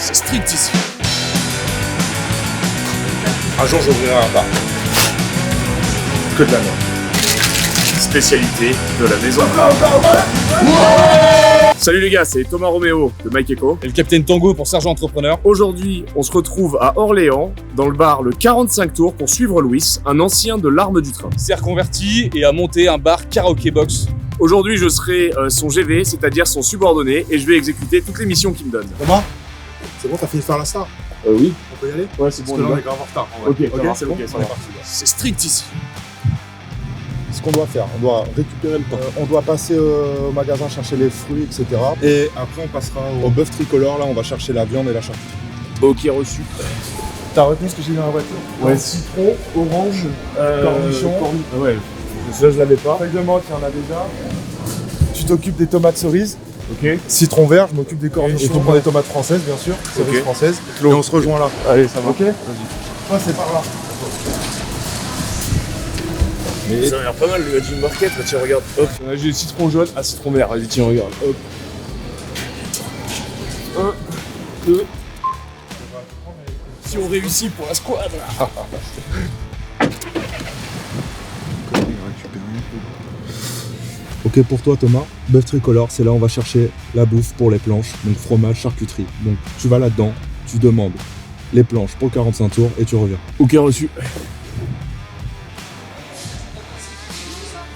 C'est strict ici. Un jour, j'ouvrirai un bar. Que de la merde. Spécialité de la maison. Salut les gars, c'est Thomas Roméo de Mike Echo. Et le capitaine Tango pour Sergent Entrepreneur. Aujourd'hui, on se retrouve à Orléans, dans le bar Le 45 Tours, pour suivre Louis, un ancien de l'Arme du Train. Il s'est reconverti et a monté un bar karaoké box. Aujourd'hui, je serai son GV, c'est-à-dire son subordonné, et je vais exécuter toutes les missions qu'il me donne. Thomas, c'est bon, t'as fini de faire la star? Oui. On peut y aller? Ouais, c'est Parce que là, on est grave en retard. Ok, c'est bon? ok, ça On est va. parti. C'est strict ici. Ce qu'on doit faire, on doit récupérer le pain. On doit passer au magasin chercher les fruits, etc. Et après, on passera au bœuf tricolore. Là, on va chercher la viande et la charcuterie. Ok, reçu. T'as retenu ce que j'ai dit dans la voiture? Ouais, citron, orange, cornichon. Ouais, ça je l'avais pas. Feuille de menthe, il y en a déjà. Tu t'occupes des tomates cerises. Ok. Citron vert, je m'occupe des cornichons. Et tu prends des tomates françaises, bien sûr. Cerises françaises. Et on se rejoint là. Allez, ça va. Ok. Vas-y. Toi, c'est par là. Mais ça a l'air pas mal le Gin Market, là, tiens, regarde. Hop. J'ai le citron jaune, citron vert. Vas-y, tiens, regarde. Hop. 1, 2. Si on réussit pour la squad. Ok, pour toi Thomas, bœuf tricolore, c'est là où on va chercher la bouffe pour les planches, donc fromage, charcuterie. Donc tu vas là-dedans, tu demandes les planches pour le 45 tours et tu reviens. Ok, reçu.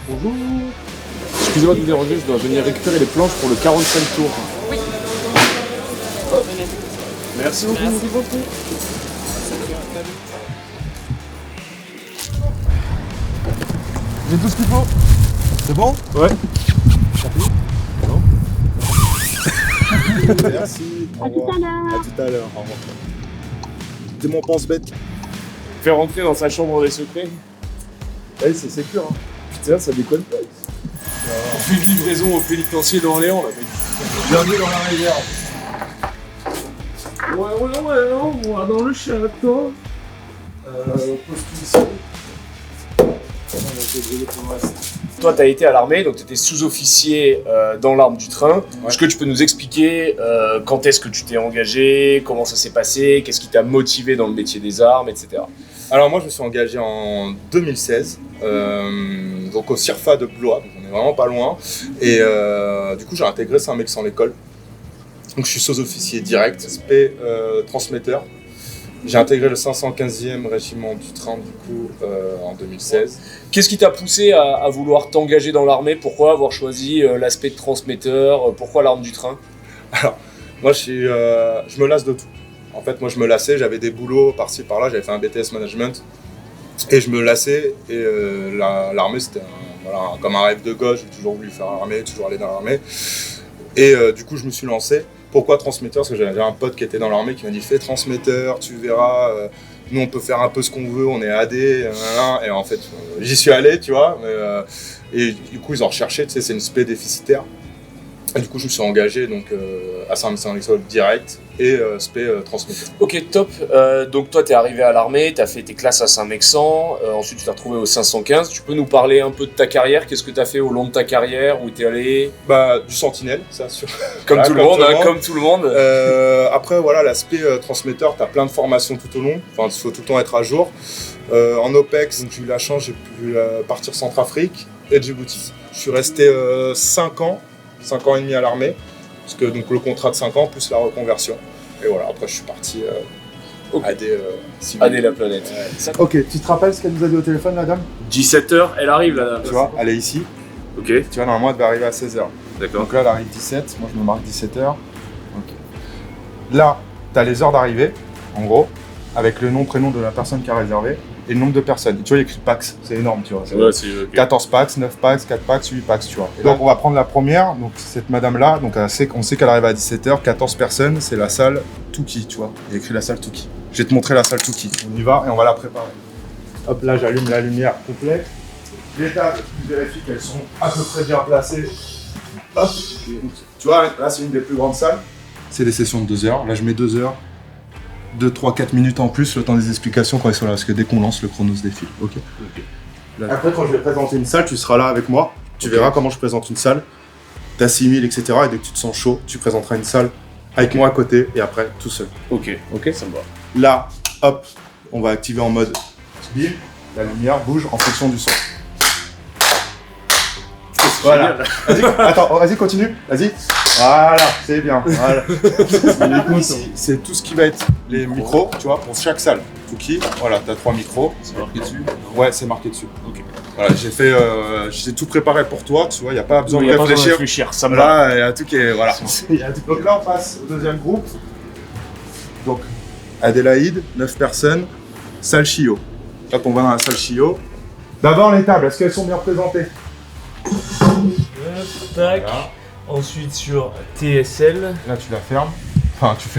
Bonjour. Excusez-moi de vous déranger, je dois venir récupérer les planches pour le 45 tours. Oui. Merci beaucoup. Merci beaucoup. J'ai tout ce qu'il faut. C'est bon? Ouais. Non. Merci. À tout à l'heure. À tout à l'heure. Au revoir. C'est mon pense-bête. Faire rentrer dans sa chambre des secrets. Ouais, c'est sécure. Hein. Putain, ça déconne pas. On fait une livraison au pénitencier d'Orléans, là, mec. Bienvenue dans la réserve. Ouais, on va dans le château. Poste Toi, tu as été à l'armée, donc tu étais sous-officier dans l'arme du train. Ouais. Est-ce que tu peux nous expliquer quand est-ce que tu t'es engagé, comment ça s'est passé, qu'est-ce qui t'a motivé dans le métier des armes, etc. Alors moi je me suis engagé en 2016, donc au CIRFA de Blois, donc on est vraiment pas loin. Et du coup j'ai intégré Saint-Mexan l'école. Donc je suis sous-officier direct, SP transmetteur. J'ai intégré le 515e régiment du train du coup en 2016. Qu'est-ce qui t'a poussé à vouloir t'engager dans l'armée? Pourquoi avoir choisi l'aspect de transmetteur? Pourquoi l'arme du train? Alors moi je me lasse de tout. En fait moi je me lassais, j'avais des boulots par-ci par-là, j'avais fait un BTS management. Et je me lassais et l'armée c'était comme un rêve de gosse, j'ai toujours voulu faire l'armée, toujours aller dans l'armée. Et du coup je me suis lancé. Pourquoi transmetteur? Parce que j'avais un pote qui était dans l'armée qui m'a dit fais transmetteur, tu verras, nous on peut faire un peu ce qu'on veut, on est AD, et en fait j'y suis allé, tu vois, et du coup ils ont recherché, tu sais, c'est une spé déficitaire. Et du coup je me suis engagé donc, à Saint-Mexan direct et spé transmetteur. Ok, top. Donc toi, t'es arrivé à l'armée, t'as fait tes classes à Saint-Mexan, ensuite tu t'es retrouvé au 515. Tu peux nous parler un peu de ta carrière? Qu'est-ce que t'as fait au long de ta carrière? Où t'es allé? Bah du sentinelle, ça sûr. Comme Voilà, tout le monde, hein, comme tout le monde. Après voilà, l'aspect transmetteur, tu as plein de formations tout au long, enfin il faut tout le temps être à jour. En OPEX, j'ai eu la chance, j'ai pu partir Centrafrique et Djibouti. Je suis resté 5 ans et demi à l'armée, parce que donc le contrat de 5 ans plus la reconversion. Et voilà, après je suis parti AD civil. AD la planète. Ok, tu te rappelles ce qu'elle nous a dit au téléphone, la dame? 17h, elle arrive la dame. Tu vois, elle est ici, Ok, tu vois, normalement elle devait arriver à 16h. d'accord. Donc là elle arrive 17, moi je me marque 17h. Là, tu as les heures d'arrivée, en gros, avec le nom, prénom de la personne qui a réservé, et le nombre de personnes. Tu vois, il y a écrit Pax, c'est énorme, tu vois. Ouais, c'est ok. 14 Pax, 9 Pax, 4 Pax, 8 Pax, tu vois. Et donc on va prendre la première, donc cette madame-là, donc on sait qu'elle arrive à 17h, 14 personnes, c'est la salle Touki, tu vois. Il y a écrit la salle Touki. Je vais te montrer la salle Touki. On y va et on va la préparer. Hop, là j'allume la lumière complète. Les tables, je vérifie qu'elles sont à peu près bien placées. Hop. Tu vois, là c'est une des plus grandes salles. C'est des sessions de 2 heures. Là je mets 2 heures. 2, 3, 4 minutes en plus, le temps des explications quand ils sont là, parce que dès qu'on lance, le chrono se défile. Ok. Là. Après, quand je vais présenter une salle, tu seras là avec moi. Tu verras comment je présente une salle. T'assimiles, etc. Et dès que tu te sens chaud, tu présenteras une salle avec moi à côté et après tout seul. Ok, ça me va. Là, hop, on va activer en mode bim, la lumière bouge en fonction du son. Voilà. Vas-y, attends, vas-y, continue. Vas-y. Voilà, c'est bien. Voilà. Ici, c'est tout ce qui va être les micros, tu vois, pour chaque salle. Tuki, voilà, t'as 3 micros. C'est marqué dessus. Ouais, c'est marqué dessus. Ok. Voilà, j'ai tout préparé pour toi, tu vois, il n'y a pas besoin Il de n'y a pas besoin de réfléchir. réfléchir, ça me va. Là, il y a tout qui est. Voilà. Donc là, on passe au deuxième groupe. Donc, Adélaïde, 9 personnes, salle Chio. Quand on va dans la salle Chio. D'abord, les tables, est-ce qu'elles sont bien représentées? Tac. Voilà. Ensuite sur TSL. Là, tu la fermes. Enfin, tu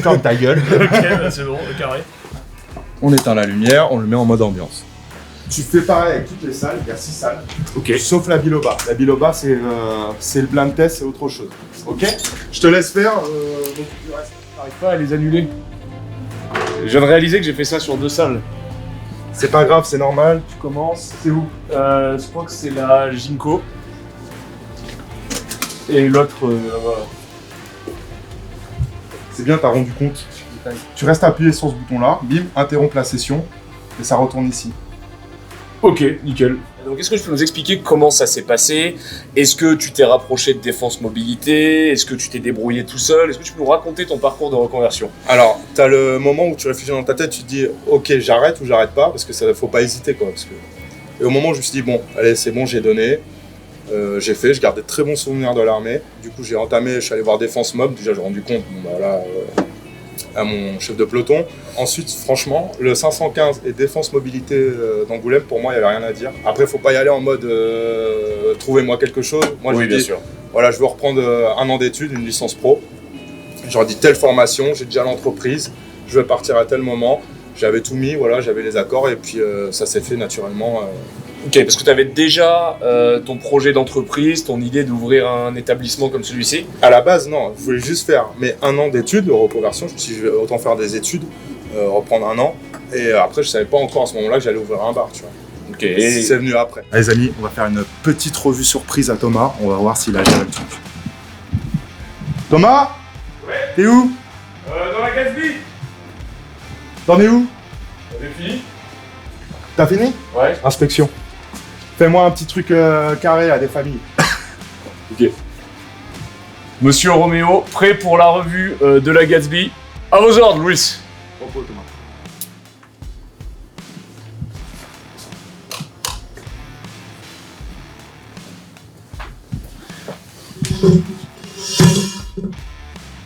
fermes ta gueule. Ok, c'est bon, le carré. On éteint la lumière, on le met en mode ambiance. Tu fais pareil avec toutes les salles, il y a 6 salles. Ok. Sauf la biloba. La biloba, c'est le blind test, c'est autre chose. Ok? Je te laisse faire. Donc, tu restes. J'arrive pas à les annuler. Je viens de réaliser que j'ai fait ça sur 2 salles. C'est pas grave, c'est normal. Tu commences. C'est où? Je crois que c'est la Ginkgo. Et l'autre, voilà. C'est bien, t'as rendu compte. Tu restes appuyé sur ce bouton-là, bim, interrompre la session, et ça retourne ici. Ok, nickel. Donc, est-ce que tu peux nous expliquer comment ça s'est passé? Est-ce que tu t'es rapproché de Défense Mobilité? Est-ce que tu t'es débrouillé tout seul? Est-ce que tu peux nous raconter ton parcours de reconversion? Alors, t'as le moment où tu réfléchis dans ta tête, tu te dis ok, j'arrête ou j'arrête pas, parce que ça faut pas hésiter quoi. Et au moment où je me suis dit bon, allez, c'est bon, j'ai donné, j'ai fait, je gardais de très bons souvenirs de l'armée. Du coup, j'ai entamé, je suis allé voir Défense Mob, déjà j'ai rendu compte, bon, bah, là, à mon chef de peloton. Ensuite, franchement, le 515 et Défense Mobilité d'Angoulême, pour moi, il n'y avait rien à dire. Après, il ne faut pas y aller en mode trouvez-moi quelque chose. Moi, Oui, j'ai bien dit, sûr. voilà, je veux reprendre 1 an d'études, une licence pro. J'aurais dit telle formation, j'ai déjà l'entreprise, je veux partir à tel moment. J'avais tout mis, voilà, j'avais les accords et puis ça s'est fait naturellement. Ok, parce que tu avais déjà ton projet d'entreprise, ton idée d'ouvrir un établissement comme celui-ci. À la base, non, je voulais juste faire mais 1 an d'études de reconversion. Je me suis dit, je vais autant faire des études, reprendre 1 an. Et après, je savais pas encore à ce moment-là que j'allais ouvrir un bar, tu vois. Ok, et C'est venu après. Allez, les amis, on va faire une petite revue surprise à Thomas. On va voir s'il a géré le truc. Thomas? Ouais. T'es où? dans la Gatsby. T'en es où? C'est fini? T'as fini? Ouais. Inspection. Fais-moi un petit truc carré à des familles. Ok. Monsieur Roméo, prêt pour la revue de la Gatsby. À vos ordres, Louis. Repos, Thomas.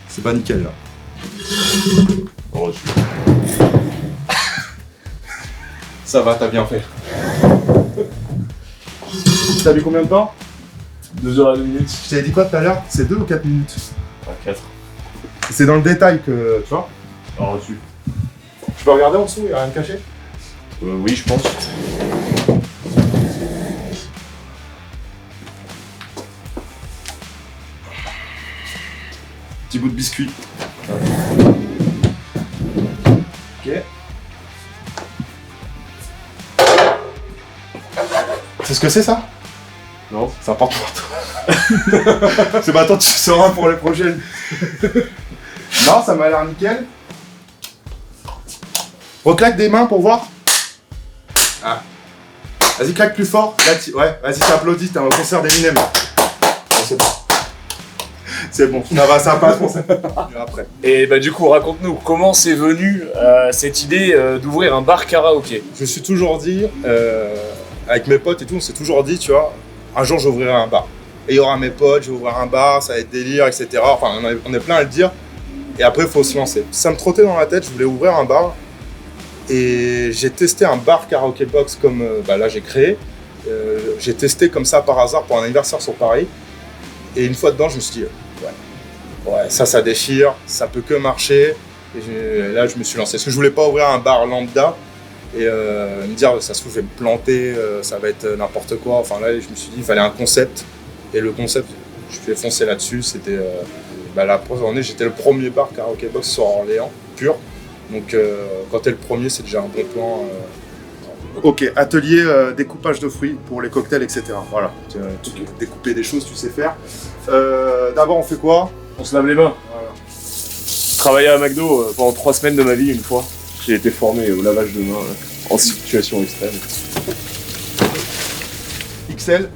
C'est pas nickel là. Ça va, t'as bien fait. T'as mis combien de temps? 2h02. Je t'avais dit quoi tout à l'heure? C'est 2 ou 4 minutes? 4. C'est dans le détail que, tu vois. Alors reçu. Je peux regarder en dessous, il n'y a rien de caché? Oui, je pense. Petit bout de biscuit. Ok. C'est ce que c'est ça? Non. C'est important pour toi. C'est maintenant tu sauras pour les prochaines. Non, ça m'a l'air nickel. Reclaque des mains pour voir. Ah. Vas-y, claque plus fort. Là, ouais, vas-y, t'applaudis, t'es un concert d'Eminem. Bon, c'est bon. C'est bon, ça passe pour ça. Après. Et bah du coup, raconte-nous, comment c'est venu cette idée d'ouvrir un bar karaoké? Je me suis toujours dit, avec mes potes et tout, on s'est toujours dit, tu vois, un jour j'ouvrirai un bar. Et il y aura mes potes, je vais ouvrir un bar, ça va être délire, etc. Enfin, on est plein à le dire. Et après, il faut se lancer. Ça me trottait dans la tête, je voulais ouvrir un bar. Et j'ai testé un bar karaoké box comme là j'ai créé. J'ai testé comme ça par hasard pour un anniversaire sur Paris. Et une fois dedans, je me suis dit, ouais, ça déchire, ça peut que marcher. Et là, je me suis lancé. Parce que je voulais pas ouvrir un bar lambda et me dire, ça se trouve, je vais me planter, ça va être n'importe quoi. Enfin là, je me suis dit, il fallait un concept. Et le concept, je suis foncé là-dessus. C'était la première journée, j'étais le premier bar karaoké box sur Orléans, pur. Donc quand t'es le premier, c'est déjà un bon plan. Ok, atelier découpage de fruits pour les cocktails, etc. Voilà, découper des choses, tu sais faire. D'abord, on fait quoi? On se lave les mains. travaillé à McDo pendant 3 semaines de ma vie une fois. J'ai été formé au lavage de mains en situation extrême. XL,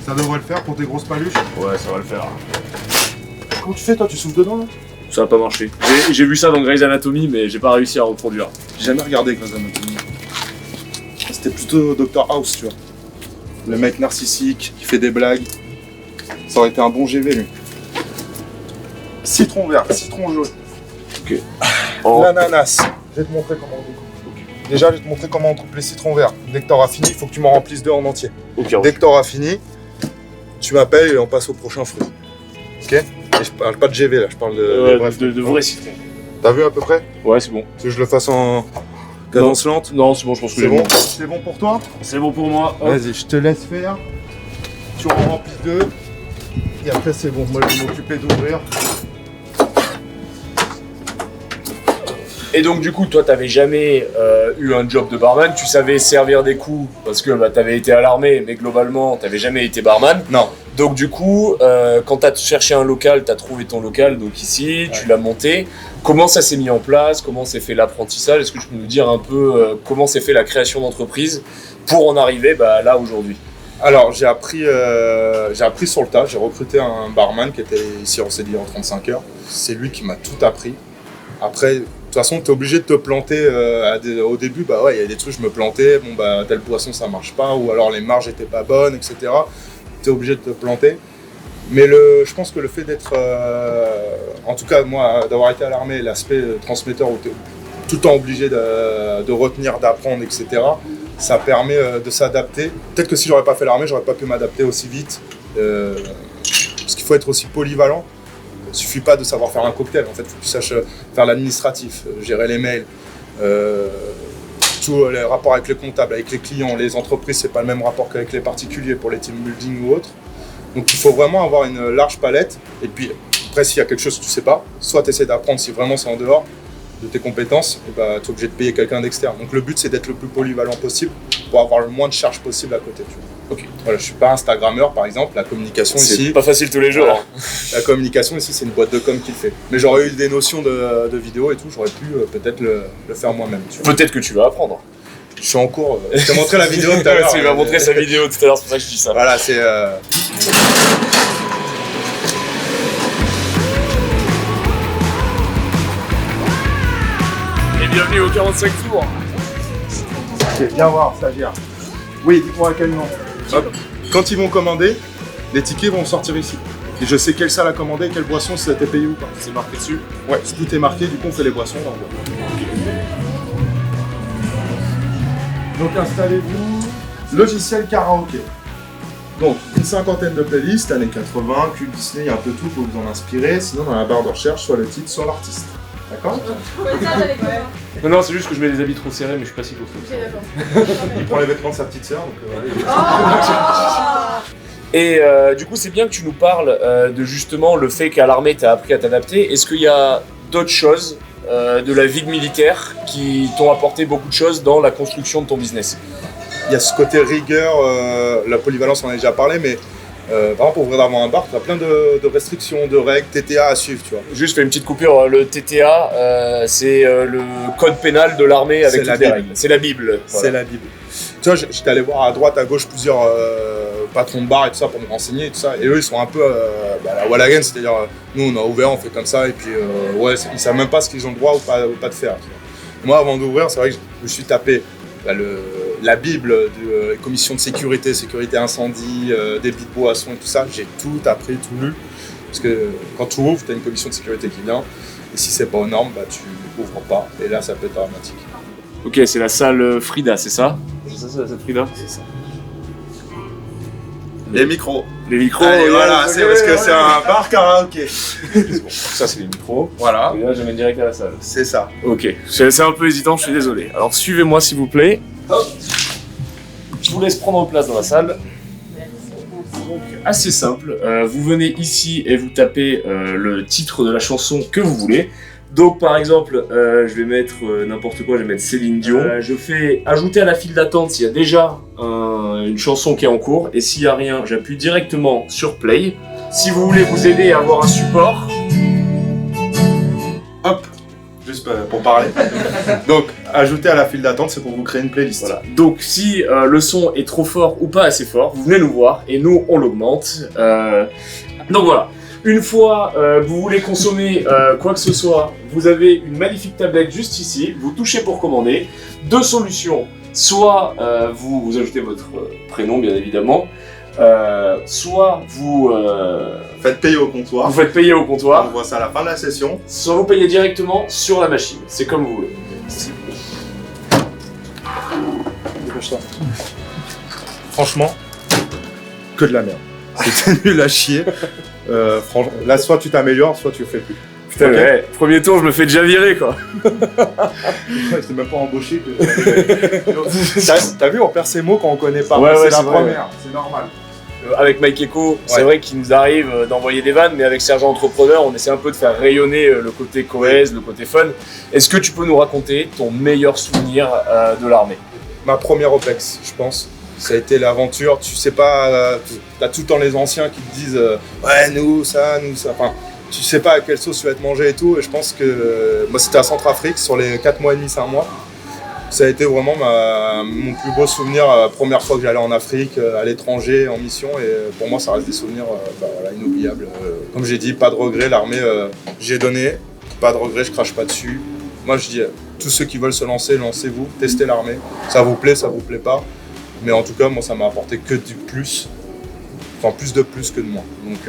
ça devrait le faire pour tes grosses paluches. Ouais, ça va le faire. Comment tu fais toi, tu souffles dedans là? Ça a pas marché. J'ai vu ça dans Grey's Anatomy, mais j'ai pas réussi à reproduire. J'ai jamais regardé Grey's Anatomy. C'était plutôt Dr House, tu vois. Le mec narcissique, qui fait des blagues. Ça aurait été un bon GV lui. Citron vert, citron jaune. Ok. Oh. L'ananas. Je vais te montrer comment on découpe. Okay. Déjà, je vais te montrer comment on coupe les citrons verts. Dès que t'auras fini, il faut que tu m'en remplisses 2 en entier. Okay, dès que t'auras fini, tu m'appelles et on passe au prochain fruit. Ok? Et je parle pas de GV là, je parle de vrais citrons. T'as vu à peu près? Ouais, c'est bon. Tu veux que je le fasse en cadence lente? Non, c'est bon, je pense que c'est bon. C'est bon pour toi? C'est bon pour moi. Vas-y, je te laisse faire. Tu en remplis 2. Et après, c'est bon. Moi, je vais m'occuper d'ouvrir. Et donc du coup, toi, t'avais jamais eu un job de barman, tu savais servir des coups parce que t'avais été à l'armée, mais globalement, t'avais jamais été barman. Non. Donc du coup, quand t'as cherché un local, t'as trouvé ton local, donc ici, tu l'as monté. Comment ça s'est mis en place? Comment s'est fait l'apprentissage? Est-ce que tu peux nous dire un peu comment s'est fait la création d'entreprise pour en arriver là aujourd'hui? Alors, j'ai appris sur le tas. J'ai recruté un barman qui était ici en CDI en 35 heures. C'est lui qui m'a tout appris. Après, de toute façon, tu es obligé de te planter au début. Bah ouais, il y a des trucs, je me plantais. Bon, bah, telle poisson, ça marche pas. Ou alors les marges étaient pas bonnes, etc. Tu es obligé de te planter. Mais je pense que le fait d'être, en tout cas, moi, d'avoir été à l'armée, l'aspect transmetteur où tu es tout le temps obligé de retenir, d'apprendre, etc., ça permet de s'adapter. Peut-être que si j'aurais pas fait l'armée, j'aurais pas pu m'adapter aussi vite. Parce qu'il faut être aussi polyvalent. Il suffit pas de savoir faire un cocktail. En fait, il faut que tu saches faire l'administratif, gérer les mails, tous les rapports avec les comptables, avec les clients, les entreprises, c'est pas le même rapport qu'avec les particuliers pour les team building ou autres. Donc il faut vraiment avoir une large palette. Et puis après, s'il y a quelque chose que tu sais pas, soit tu essaies d'apprendre si vraiment c'est en dehors de tes compétences, et bah, tu es obligé de payer quelqu'un d'externe. Donc le but, c'est d'être le plus polyvalent possible pour avoir le moins de charges possible à côté. Tu vois. Ok. Voilà, je suis pas Instagrammeur par exemple, la communication ici. C'est pas facile tous les jours. Voilà. La communication ici, c'est une boîte de com qui le fait. Mais j'aurais eu des notions de vidéo et tout, j'aurais pu peut-être le faire moi-même. Peut-être que tu vas apprendre. Je suis en cours. Je t'ai montré la vidéo tout à l'heure. Tu m'as montré sa vidéo tout à l'heure, c'est pour ça que je dis ça. Voilà, c'est. Et bienvenue au 45 tours. Ok, viens voir, stagiaire. Oui, dites-moi à quel nom. Hop. Quand ils vont commander, les tickets vont sortir ici. Et je sais quelle salle a commandé, quelle boisson, si ça a été payé ou pas. C'est marqué dessus? Ouais, si tout est marqué, du coup on fait les boissons, on envoie. Donc installez-vous. Logiciel karaoké. Donc une cinquantaine de playlists, années 80, cul Disney, il y a un peu tout pour vous en inspirer. Sinon dans la barre de recherche, soit le titre, soit l'artiste. D'accord? Non, c'est juste que je mets des habits trop serrés, mais je suis pas si costaud. Ok, d'accord. Il prend les vêtements de sa petite sœur, donc Et du coup, c'est bien que tu nous parles de justement le fait qu'à l'armée, tu as appris à t'adapter. Est-ce qu'il y a d'autres choses de la vie de militaire qui t'ont apporté beaucoup de choses dans la construction de ton business? Il y a ce côté rigueur, la polyvalence, on en a déjà parlé, mais par exemple, pour ouvrir un bar, tu as plein de restrictions, de règles, TTA à suivre, tu vois. Juste fais une petite coupure, le TTA, c'est le code pénal de l'armée avec toutes les règles. C'est la Bible. C'est la Bible. Tu vois, j'étais allé voir à droite, à gauche plusieurs patrons de bar et tout ça pour me renseigner et tout ça. Et eux, ils sont un peu la wall again, c'est-à-dire nous, on a ouvert, on fait comme ça, et puis ouais, ils savent même pas ce qu'ils ont le droit ou pas de faire. Tu vois. Moi, avant d'ouvrir, c'est vrai que je me suis tapé la Bible des commissions de sécurité incendie, débit de boissons et tout ça. J'ai tout appris, tout lu. Parce que quand tu ouvres, tu as une commission de sécurité qui vient. Et si c'est pas aux normes, tu ouvres pas. Et là, ça peut être dramatique. Ok, c'est la salle Frida, c'est ça? C'est ça, c'est la salle Frida? C'est ça. Les micros. Les micros, allez, voilà, c'est parce que c'est un bar karaoké. Bon, ça, c'est les micros. Voilà. Et là, je mène direct à la salle. C'est ça. Ok, c'est un peu hésitant, je suis désolé. Alors, suivez-moi, s'il vous plaît. Hop. Je vous laisse prendre place dans la salle. Donc, assez simple. Vous venez ici et vous tapez le titre de la chanson que vous voulez. Donc, par exemple, je vais mettre n'importe quoi, je vais mettre Céline Dion. Je fais ajouter à la file d'attente s'il y a déjà une chanson qui est en cours. Et s'il n'y a rien, j'appuie directement sur Play. Si vous voulez vous aider à avoir un support, juste pour parler. Donc, ajouter à la file d'attente, c'est pour vous créer une playlist. Voilà. Donc si le son est trop fort ou pas assez fort, vous venez nous voir et nous on l'augmente. Donc voilà. Une fois vous voulez consommer quoi que ce soit, vous avez une magnifique tablette juste ici. Vous touchez pour commander. Deux solutions. Soit vous ajoutez votre prénom bien évidemment. Soit vous Faites payer au comptoir. faites payer au On comptoir. voit ça à la fin de la session. Soit vous payez directement sur la machine. C'est comme vous voulez. Franchement, que de la merde. C'est nul à chier. Franchement, là, soit tu t'améliores, soit tu le fais plus. Putain, Ok. ouais, premier tour, je me fais déjà virer quoi. Je t'ai même pas embauché. T'as vu, on perd ses mots quand on connaît pas. Ouais, c'est ouais, la c'est vrai, première, c'est normal. Avec Mike Echo, c'est Ouais. vrai qu'il nous arrive d'envoyer des vannes, mais avec Sergent Entrepreneur, on essaie un peu de faire rayonner le côté cohèse, le côté fun. Est-ce que tu peux nous raconter ton meilleur souvenir de l'armée? Ma première OPEX, je pense. Ça a été l'aventure. Tu sais pas, t'as tout le temps les anciens qui te disent ouais, nous, ça. Enfin, tu sais pas à quelle sauce tu vas te manger et tout. Et je pense que moi, c'était à Centrafrique sur les 4 mois et demi, 5 mois. Ça a été vraiment mon plus beau souvenir. Première fois que j'allais en Afrique, à l'étranger, en mission. Et pour moi, ça reste des souvenirs voilà, inoubliables. Comme j'ai dit, pas de regret. L'armée, j'ai donné. Pas de regret, je crache pas dessus. Moi, je dis, tous ceux qui veulent se lancer, lancez-vous. Testez l'armée. Ça vous plaît pas. Mais en tout cas, moi, ça m'a apporté que du plus. Enfin, plus de plus que de moins. Donc,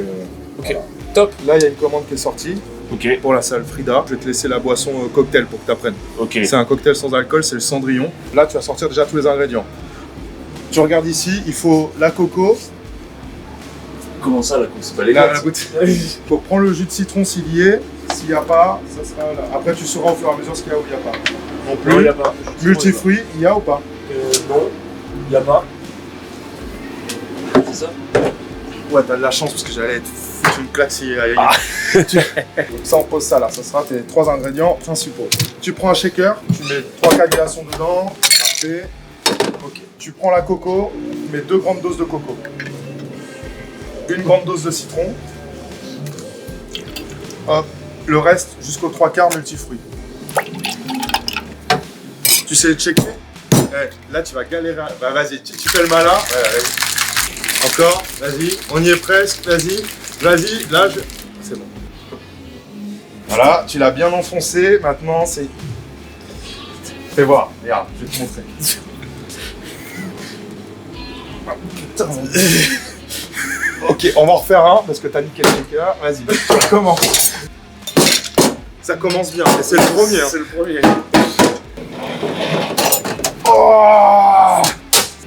Ok. voilà. Top. Là, il y a une commande qui est sortie Ok, pour la salle Frida. Je vais te laisser la boisson cocktail pour que tu apprennes. ok. C'est un cocktail sans alcool, c'est le Cendrillon. Là, tu vas sortir déjà tous les ingrédients. Tu regardes ici, il faut la coco. Comment ça là, c'est pas les La gars goutte. Il faut prendre le jus de citron s'il y est. S'il n'y a pas, ça sera là. Après, tu sauras au fur et à mesure ce qu'il y a ou il n'y a pas. Non plus. Non, y a pas. Multifruits, il y a ou pas? Non, y a pas. C'est ça? Ouais, t'as de la chance parce que j'allais être foutu une claque s'il y a. Donc ça, on pose ça là. Ça sera tes 3 ingrédients principaux. Tu prends un shaker, tu mets 3-4 glaçons dedans. Parfait. Ok. Tu prends la coco, tu mets 2 grandes doses de coco. Une grande dose de citron. Hop. Le reste jusqu'aux 3/4 multifruits. Tu sais checker? Là, tu vas galérer. Bah, vas-y, tu fais le malin. Ouais, vas-y. Encore, vas-y. On y est presque, vas-y. Vas-y, là, c'est bon. Voilà, tu l'as bien enfoncé. Maintenant, c'est. Fais voir, regarde, je vais te montrer. Ah, putain. Ok, on va en refaire un parce que t'as niqué le shaker. Vas-y, commence. Ça commence bien, et c'est le premier. Hein. C'est le premier. Oh,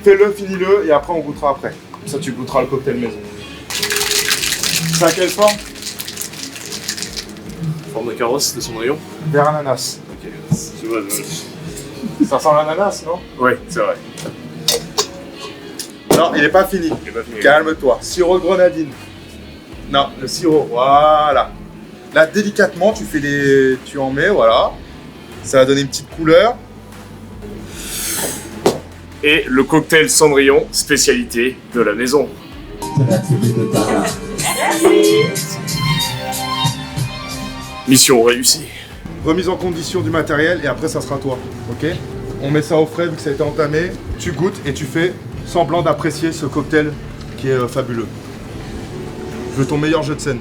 fais-le, finis-le, et après on goûtera après. Comme ça, tu goûteras le cocktail maison. C'est à quelle forme? Forme de carrosse de Cendrillon. Vers ananas. Ok, tu vois, Ça sent l'ananas, non? ouais, c'est vrai. Non, il n'est pas fini. J'ai pas fini. Calme-toi. Sirop de grenadine. Non, le sirop, voilà. Là, délicatement, tu en mets, voilà. Ça va donner une petite couleur. Et le cocktail Cendrillon, spécialité de la maison. Mission réussie. Remise en condition du matériel et après ça sera toi, ok? On met ça au frais vu que ça a été entamé. Tu goûtes et tu fais semblant d'apprécier ce cocktail qui est fabuleux. Je veux ton meilleur jeu de scène.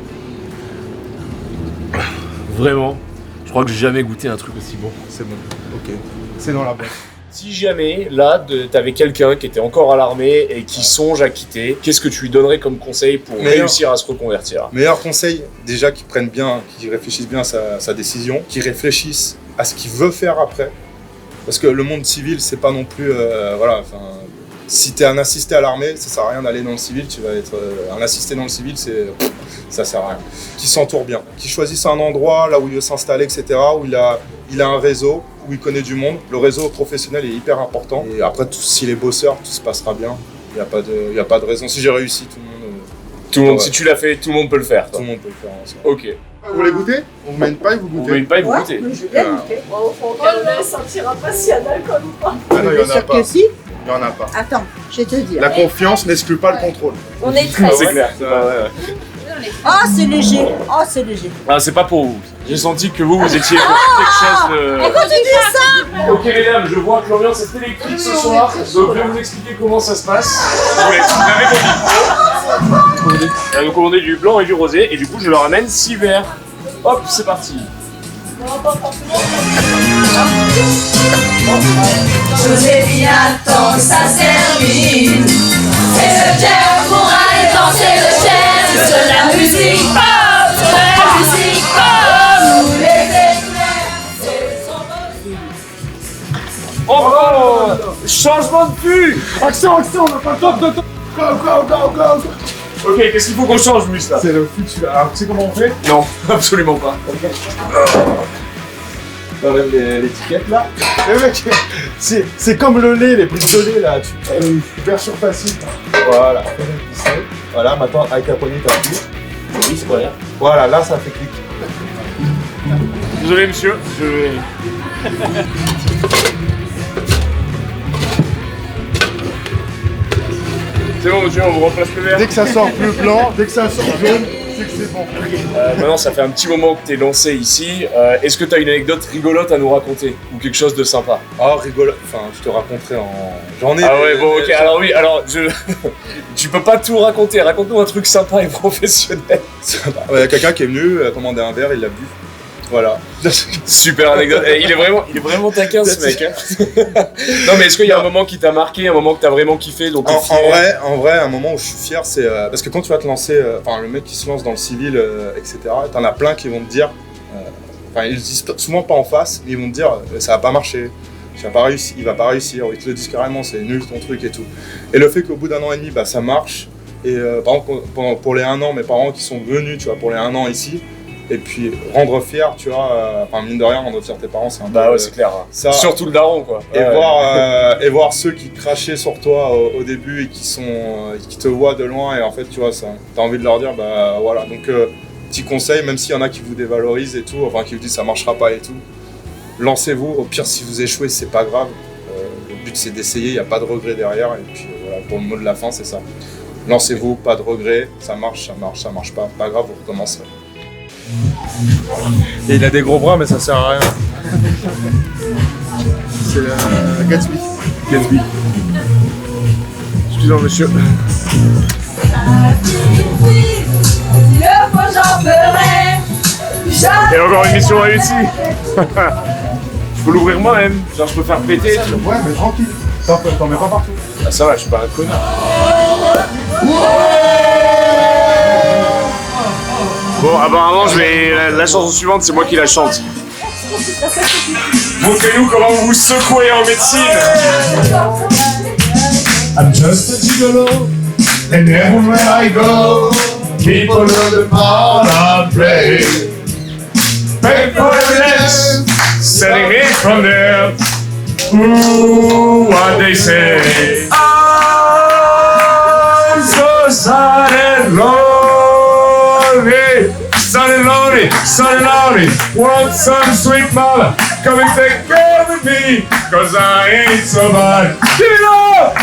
Vraiment, je crois que j'ai jamais goûté un truc aussi bon. C'est bon, ok. C'est dans la boîte. Si jamais, là, t'avais quelqu'un qui était encore à l'armée et qui songe à quitter, qu'est-ce que tu lui donnerais comme conseil pour réussir à se reconvertir? Meilleur conseil, déjà qu'ils prennent bien, qu'ils réfléchissent bien à sa décision, qu'ils réfléchissent à ce qu'il veut faire après. Parce que le monde civil, c'est pas non plus... voilà, enfin... Si t'es un assisté à l'armée, ça sert à rien d'aller dans le civil, tu vas être... un assisté dans le civil, ça sert à rien. Qui s'entoure bien, qui choisisse un endroit, là où il veut s'installer, etc., où il a un réseau, où il connaît du monde. Le réseau professionnel est hyper important. Et après, s'il est bosseur, tout se passera bien. Il n'y a pas de raison. Si j'ai réussi, tout le monde... ouais. Si tu l'as fait, tout le monde peut le faire. Tout Toi. le monde peut le faire. Ensemble. Ok. Vous voulez goûter? On vous met une paille, vous On goûtez? met une paille, vous Ouais, goûtez. mais je vais bien goûter. On ne sentira pas s'il y a d'alcool ou pas. Ah non, il n'y en a Bien sûr pas. que si. Il n'y en a pas. Attends, je vais te dire. La confiance n'exclut pas le contrôle. On est 13. C'est clair. Ouais. Oh, c'est léger. Oh, c'est léger. Ah, c'est pas pour vous. J'ai senti que vous étiez quelque chose de... Et quand tu dis ça, Ok mesdames, je vois que l'ambiance est électrique ce soir, donc je vais vous expliquer comment ça se passe. Vous avez vos micros. Donc on est du blanc et du rosé, et du coup je leur amène 6 verres. Hop, c'est parti. Joséphine attend sa servine. C'est le jam pour aller danser le jam. C'est la musique pop, c'est la musique pop. Nous les Oh, changement de pull. Action, on n'a pas le temps de... Go. Ok, qu'est-ce qu'il faut qu'on change, Mus, là? C'est le futur. Alors, tu sais comment on fait? Non, absolument pas. T'enlèves l'étiquette là. Le mec, c'est comme le lait, les briques de lait là. Super surfacile. Voilà. Voilà, maintenant avec la poignée t'appuies. Oui, c'est pas rien. Voilà, là ça fait clic. Désolé, monsieur, je vais... C'est bon, monsieur, on vous remplace le verre. Dès que ça sort bleu blanc, dès que ça sort jaune, c'est que c'est bon. Maintenant, ça fait un petit moment que t'es lancé ici. Est-ce que t'as une anecdote rigolote à nous raconter? Ou quelque chose de sympa? Ah, rigolo. Enfin, je te raconterai en. J'en ai. Ah ouais, bon, ok. Alors oui, alors tu peux pas tout raconter. Raconte-nous un truc sympa et professionnel. Il y a quelqu'un qui est venu commander un verre, il l'a bu. Voilà. Super anecdote. Eh, il est vraiment taquin ce mec. Hein. Non mais est-ce qu'il y a un moment qui t'a marqué, un moment que t'as vraiment kiffé, donc en vrai, un moment où je suis fier, c'est parce que quand tu vas te lancer, enfin le mec qui se lance dans le civil, etc. T'en as plein qui vont te dire, enfin ils le disent souvent pas en face, mais ils vont te dire ça va pas marcher, il va pas réussir, ils te le disent carrément, c'est nul ton truc et tout. Et le fait qu'au bout d'un an et demi, bah ça marche. Et par exemple pour les 1 an, mes parents qui sont venus, tu vois, pour les 1 an ici. Et puis rendre fier, tu vois, enfin mine de rien, rendre fier tes parents, c'est un peu. Bah ouais, c'est clair. Ça, surtout le daron, quoi. Et, et voir ceux qui crachaient sur toi au début et qui te voient de loin, et en fait, tu vois, ça, t'as envie de leur dire, bah voilà. Donc, petit conseil, même s'il y en a qui vous dévalorisent et tout, enfin qui vous disent ça marchera pas et tout, lancez-vous. Au pire, si vous échouez, c'est pas grave. Le but, c'est d'essayer, il n'y a pas de regret derrière. Et puis voilà, pour le mot de la fin, c'est ça. Lancez-vous, pas de regret, ça marche pas grave, vous recommencerez. Et il a des gros bras, mais ça sert à rien. C'est Gatsby. Gatsby. Excusez-moi, monsieur. Et encore une mission réussie. Je peux l'ouvrir moi-même. Genre, je peux faire péter. Ouais, mais tranquille. T'en mets pas partout. Ah, ça va, je suis pas un connard. Bon, apparemment, la chanson suivante, c'est moi qui la chante. Montrez-nous comment vous vous secouez en médecine. I'm just a gigolo, and everywhere I go, people know the part I play. Pay for evidence, setting me from there. Ooh, what they say. I'm so sad and lonely. Son and lonely, want some sweet mother, come and take care of me, cause I ain't so bad. Give it up!